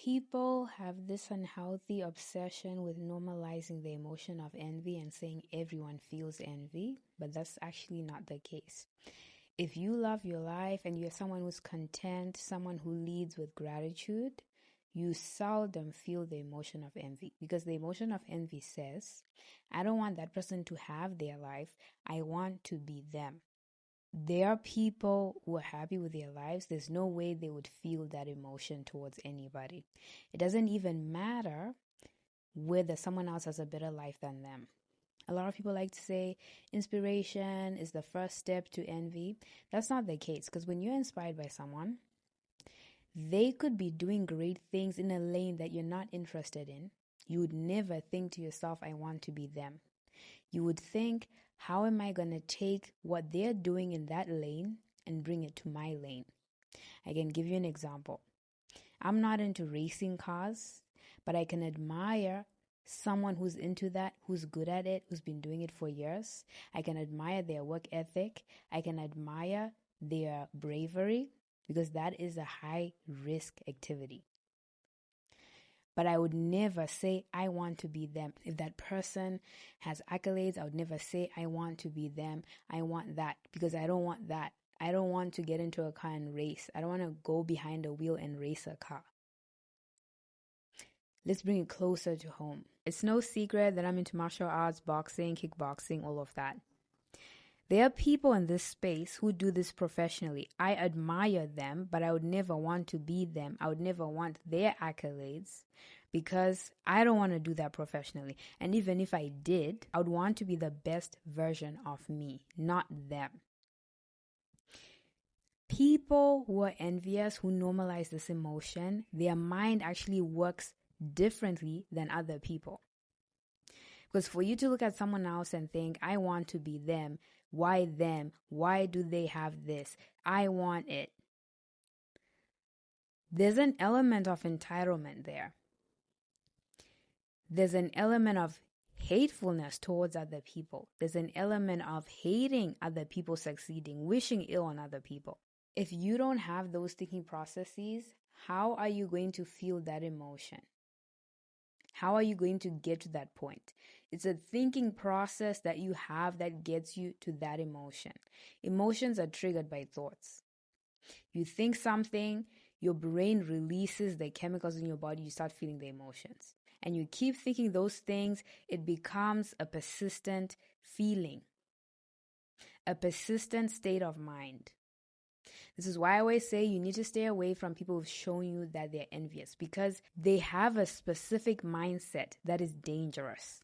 People have this unhealthy obsession with normalizing the emotion of envy and saying everyone feels envy, but that's actually not the case. If you love your life and you're someone who's content, someone who leads with gratitude, you seldom feel the emotion of envy, because the emotion of envy says, I don't want that person to have their life. I want to be them. There are people who are happy with their lives. There's no way they would feel that emotion towards anybody. It doesn't even matter whether someone else has a better life than them. A lot of people like to say inspiration is the first step to envy. That's not the case, because when you're inspired by someone, they could be doing great things in a lane that you're not interested in. You would never think to yourself, I want to be them. You would think, how am I going to take what they're doing in that lane and bring it to my lane? I can give you an example. I'm not into racing cars, but I can admire someone who's into that, who's good at it, who's been doing it for years. I can admire their work ethic. I can admire their bravery, because that is a high risk activity. But I would never say, I want to be them. If that person has accolades, I would never say, I want to be them. I want that, because I don't want that. I don't want to get into a car and race. I don't want to go behind a wheel and race a car. Let's bring it closer to home. It's no secret that I'm into martial arts, boxing, kickboxing, all of that. There are people in this space who do this professionally. I admire them, but I would never want to be them. I would never want their accolades, because I don't want to do that professionally. And even if I did, I would want to be the best version of me, not them. People who are envious, who normalize this emotion, their mind actually works differently than other people. Because for you to look at someone else and think, I want to be them, why them? Why do they have this? I want it. There's an element of entitlement there. There's an element of hatefulness towards other people. There's an element of hating other people succeeding, wishing ill on other people. If you don't have those thinking processes, how are you going to feel that emotion? How are you going to get to that point? It's a thinking process that you have that gets you to that emotion. Emotions are triggered by thoughts. You think something, your brain releases the chemicals in your body, you start feeling the emotions. And you keep thinking those things, it becomes a persistent feeling, a persistent state of mind. This is why I always say you need to stay away from people who've shown you that they're envious, because they have a specific mindset that is dangerous.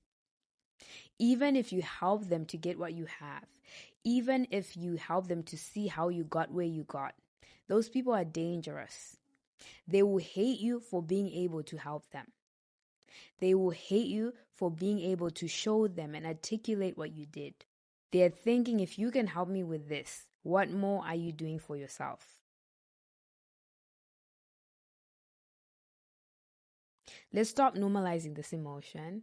Even if you help them to get what you have, even if you help them to see how you got where you got, those people are dangerous. They will hate you for being able to help them. They will hate you for being able to show them and articulate what you did. They're thinking, if you can help me with this, what more are you doing for yourself? Let's stop normalizing this emotion.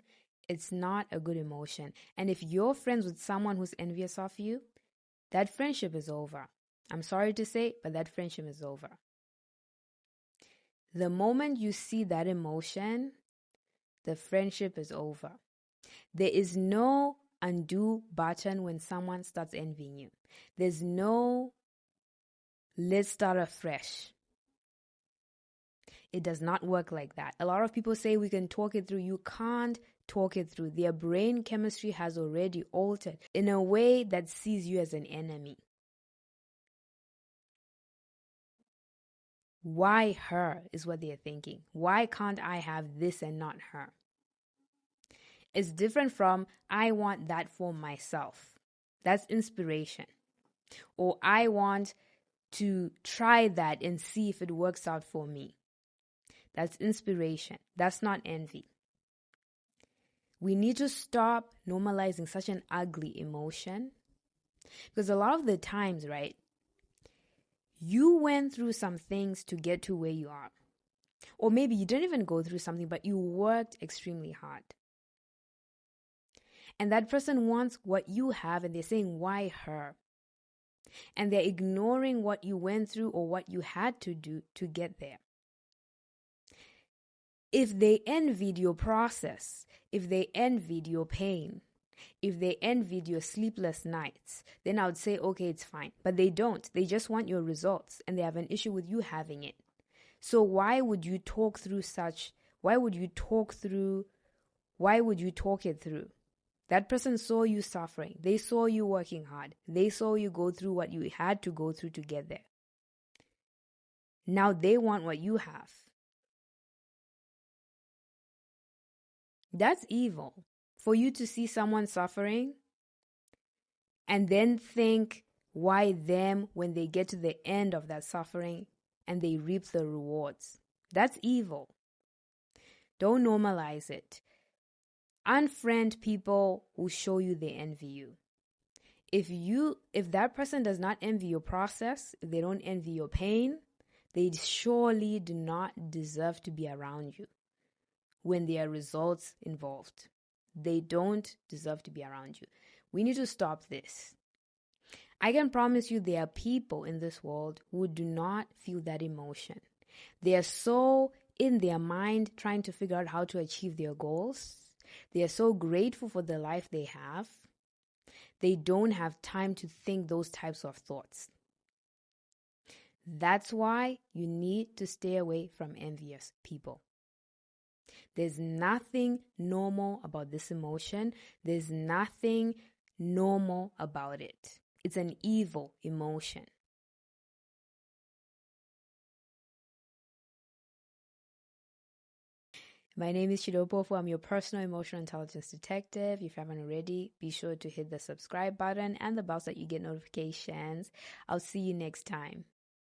It's not a good emotion. And if you're friends with someone who's envious of you, that friendship is over. I'm sorry to say, but that friendship is over. The moment you see that emotion, the friendship is over. There is no undo button when someone starts envying you. There's no let's start afresh. It does not work like that. A lot of people say we can talk it through. You can't talk it through. Their brain chemistry has already altered in a way that sees you as an enemy. Why her is what they're thinking. Why can't I have this and not her? It's different from I want that for myself. That's inspiration. Or I want to try that and see if it works out for me. That's inspiration. That's not envy. We need to stop normalizing such an ugly emotion, because a lot of the times, right, you went through some things to get to where you are. Or maybe you didn't even go through something, but you worked extremely hard. And that person wants what you have, and they're saying, why her? And they're ignoring what you went through or what you had to do to get there. If they envied your process, if they envied your pain, if they envied your sleepless nights, then I would say, okay, it's fine. But they don't. They just want your results and they have an issue with you having it. So why would you talk through such? Why would you talk it through? That person saw you suffering. They saw you working hard. They saw you go through what you had to go through to get there. Now they want what you have. That's evil. For you to see someone suffering and then think, why them when they get to the end of that suffering and they reap the rewards? That's evil. Don't normalize it. Unfriend people who show you they envy you. If that person does not envy your process, if they don't envy your pain, they surely do not deserve to be around you when there are results involved. They don't deserve to be around you. We need to stop this. I can promise you there are people in this world who do not feel that emotion. They are so in their mind trying to figure out how to achieve their goals. They are so grateful for the life they have. They don't have time to think those types of thoughts. That's why you need to stay away from envious people. There's nothing normal about this emotion. There's nothing normal about it. It's an evil emotion. My name is Chidopofu. I'm your personal emotional intelligence detective. If you haven't already, be sure to hit the subscribe button and the bell so that you get notifications. I'll see you next time.